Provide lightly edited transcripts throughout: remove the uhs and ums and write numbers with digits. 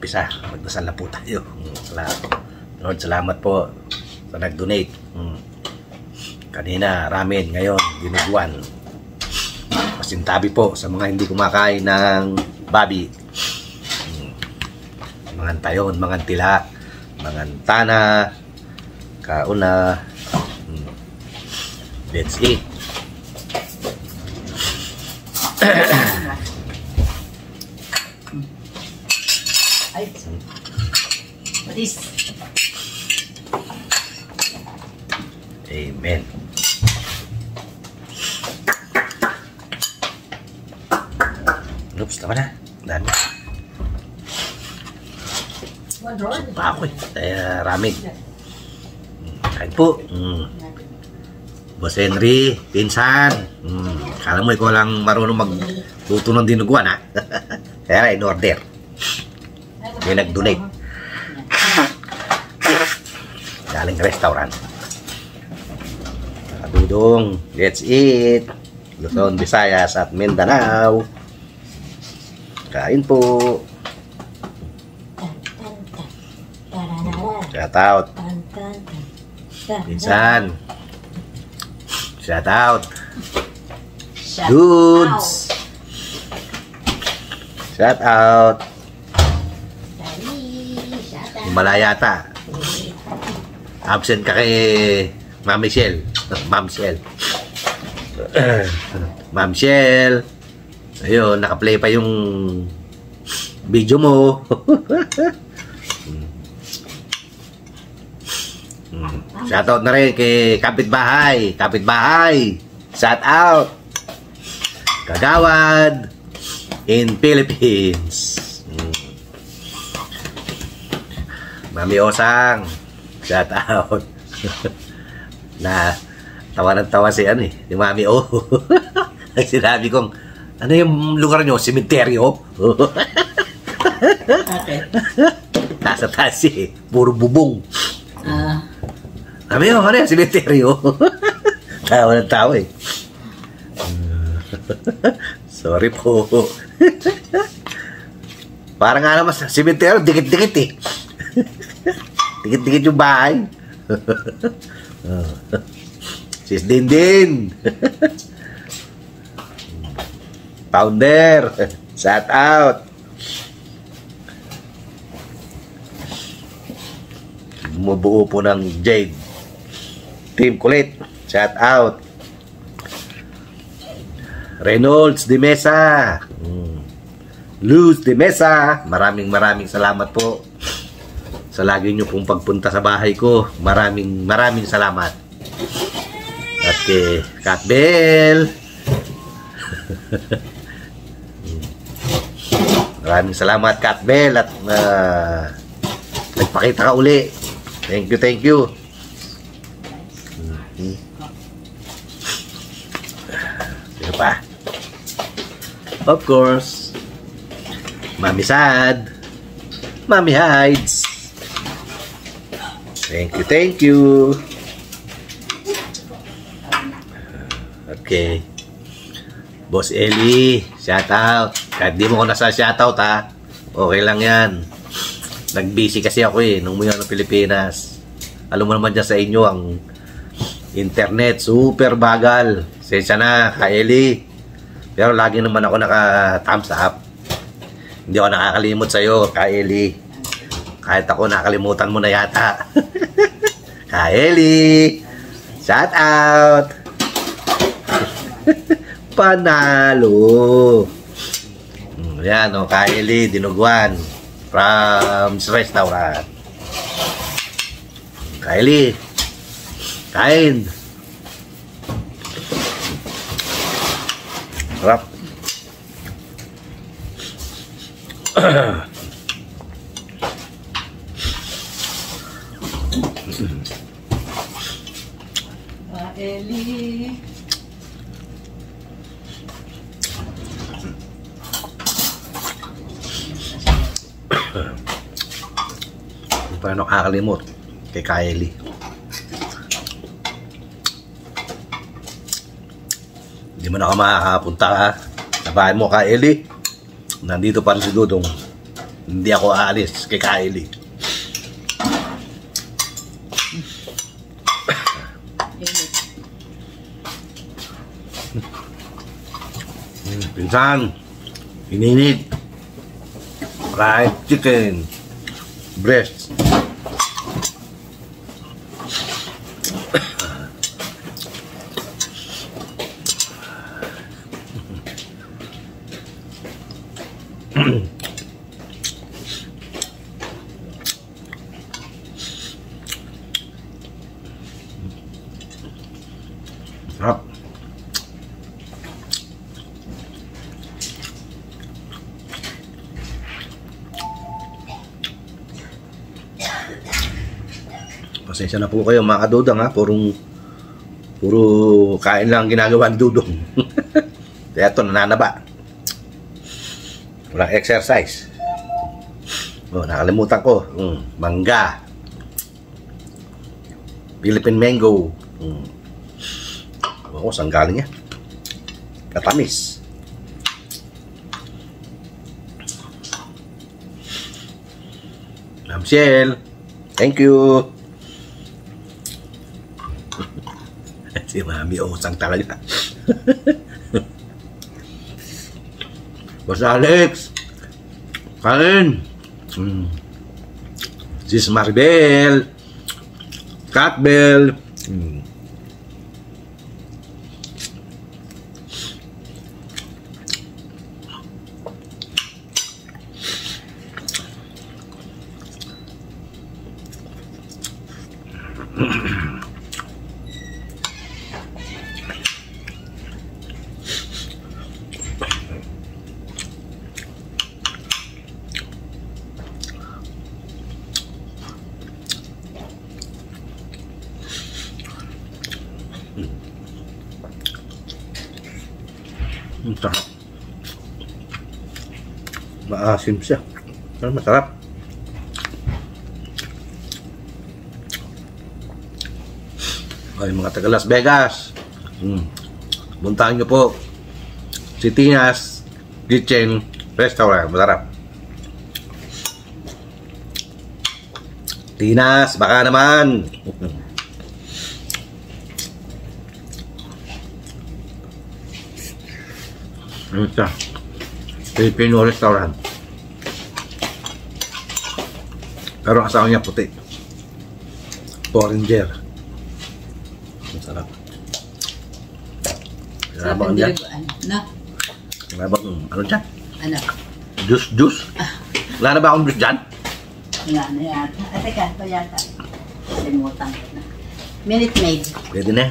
umpisa. Magdasal na po tayo. Lord, salamat po sa nag-donate. Kanina, ramen. Ngayon, dinuguan. Pasintabi po sa mga hindi kumakain ng babi. Mga tayon, mga tila, mga tana, kauna. That's it. What is? Amen. Oops, tama na. Dami. Sumpa ako eh. Kaya ramen. Kain po. Boss Henry, pinsan. Kala mo ikaw lang marunong magluto ng dinuguan ha. Kaya in order. May nag-donate. Galing restaurant. Dudong, let's eat. Luzon, Visayas at Mindanao. Kain po. Shout out. Pinsan. Shout out. Dudes. Shout out. Himalayata. Absent ka kay Ma'am Michelle. Ma'am Michelle. Ma'am Michelle. Ayun, naka-play pa yung video mo. Shout out na rin kay Kapitbahay. Kapitbahay. Shout out. Kagawad in Philippines. Mami Osang. Shout out. Na tawa ng tawa si ano eh, ni Mami O. Sinabi kong, ano yung lugar nyo? Sementeryo? Okay. Nasa taas eh, puro bubong. Mami O, ano yung sementeryo? Tawa ng tawa eh. Sorry po. Parang nga naman sa sementeryo, dikit-dikit eh. Dikit-dikit yung bahay. Sis Dindin. Founder. Shout out. Bumubuo po ng Jade. Team Kulit. Shout out. Reynolds de Mesa. Luz de Mesa. Maraming salamat po sa lagi nyo pong pagpunta sa bahay ko. Maraming salamat. At kay Kat Bell. Maraming salamat Kat Bell. At nagpakita ka uli. Thank you. Sino pa? Of course, Mami Sad, Mami Hides. Thank you. Okay. Boss Eli, shout out. Kahit di mo ko nasa shout out ha. Okay lang yan. Nag-busy kasi ako eh nung umuwi ng Pilipinas. Alam mo naman dyan sa inyo ang internet super bagal. Sensya na, Ka Eli. Pero lagi naman ako naka-thumbs up. Hindi ako nakakalimot sa'yo, Ka Eli. Kahit ako nakalimutan mo na yata. Ka Eli, shout out. Panalo. Yan o, Ka Eli, dinuguan from restaurant. Ka Eli, kain. Sarap. Eli. Hindi pa nakakalimot kay Kylie. Hindi mo na ka makakapunta ha sa bahay mo, Kylie. Nandito pa rin si Dudong. Hindi ako aalis kay Kylie. Pinsan, ininit. Fried chicken. Breast. Sarap. Pasensya na po kayo mga kadudang ha. Puro kain lang ginagawa ni Dudong. Kaya ito nananaba. Walang exercise. Oh, nakalimutan ko. Mangga. Philippine mango. Oo, saan galing yan? Katamis. Ma'am Shell, thank you. Si Mami usang talaga. Boss Alex, kain. Sis Maribel, Catbell. Sarap. Maasim siya. Pero masarap. Ay, mga taga Las Vegas. Puntahan nyo po si Tina's Kitchen Restaurant. Masarap. Tina's, baka naman. Ano siya? Filipino restaurant. Pero asawa niya puti. Foreigner. Masarap. Kinabang niya. Kinabang, ano dyan? Ano? Juice? Wala na ba akong juice dyan? Wala na yata. Teka, ito yata. Sinimutan ko na. Minute Maid. Pwede na.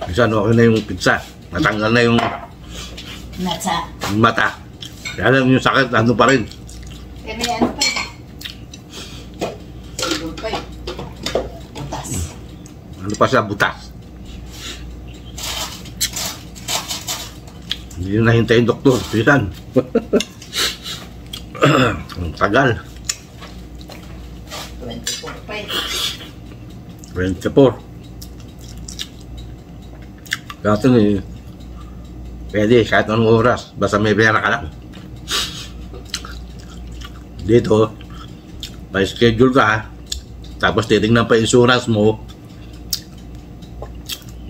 Minsan okay na yung pizza. Natanggal na yung mata. Kaya lang yung sakit, ano pa rin. Eh, may ano pa eh. Siguro pa eh. Butas. Ano pa siya, butas. Hindi na nahintay yung doktor. Pisan. Ang tagal. 24 pa eh. 24. Kato eh, pwede kahit anong oras, basta may pera ka lang. Dito, pa-schedule ka, tapos titignan pa insurance mo,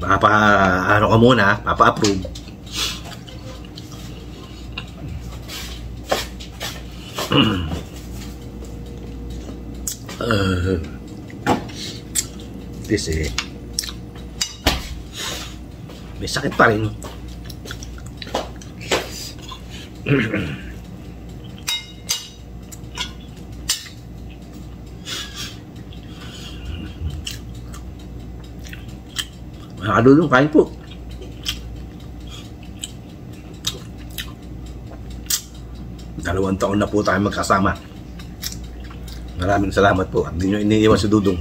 ano ka muna, papa-approve. This eh, may sakit pa rin. Nakadulong, kain po. Dalawang taon na po tayo magkasama. Maraming salamat po. Hindi nyo iniiwan si Dudong.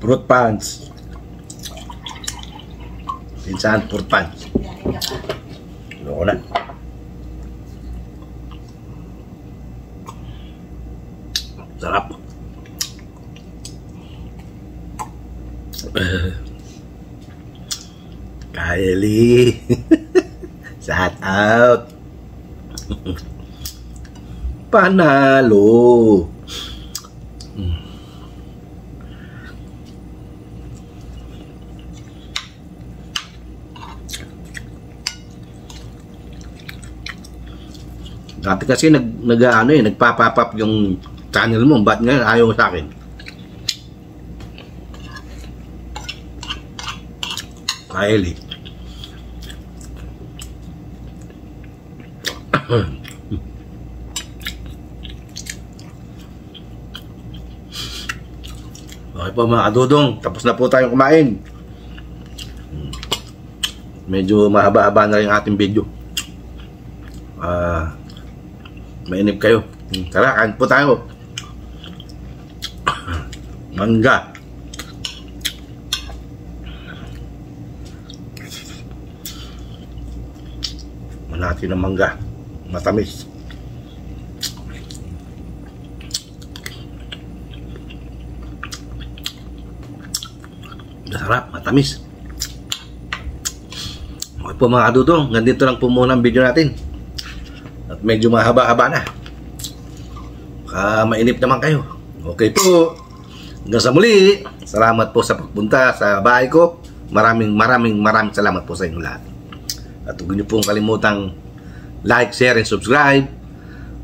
Fruit punch. Pinsan, fruit punch. Loko na. Sarap. Kylie. Shout out. Panalo. Dati kasi nagpapapap yung channel mo, ba't ngayon ayaw mo sa akin? Kylie. Okay po mga kadudong, tapos na po tayong kumain. Medyo mahaba-haba na rin ating video. Mainip kayo. Tara, kain po tayo. Mangga. Manati ng mangga. Matamis. Masarap, matamis. Okay po mga kadudong, nandito lang po muna ang video natin. At medyo mahaba-haba na. Mainip naman kayo. Okay po. Hanggang sa muli. Salamat po sa pagpunta sa bahay ko. Maraming salamat po sa inyo lahat. At huwag niyo pong kalimutang like, share, and subscribe.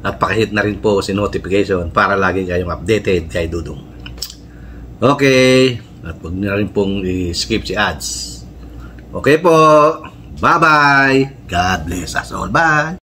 At pakihit na rin po si notification para lagi kayong updated kay Dudong. Okay. At huwag niyo rin pong i-skip si ads. Okay po. Bye-bye. God bless us all. Bye.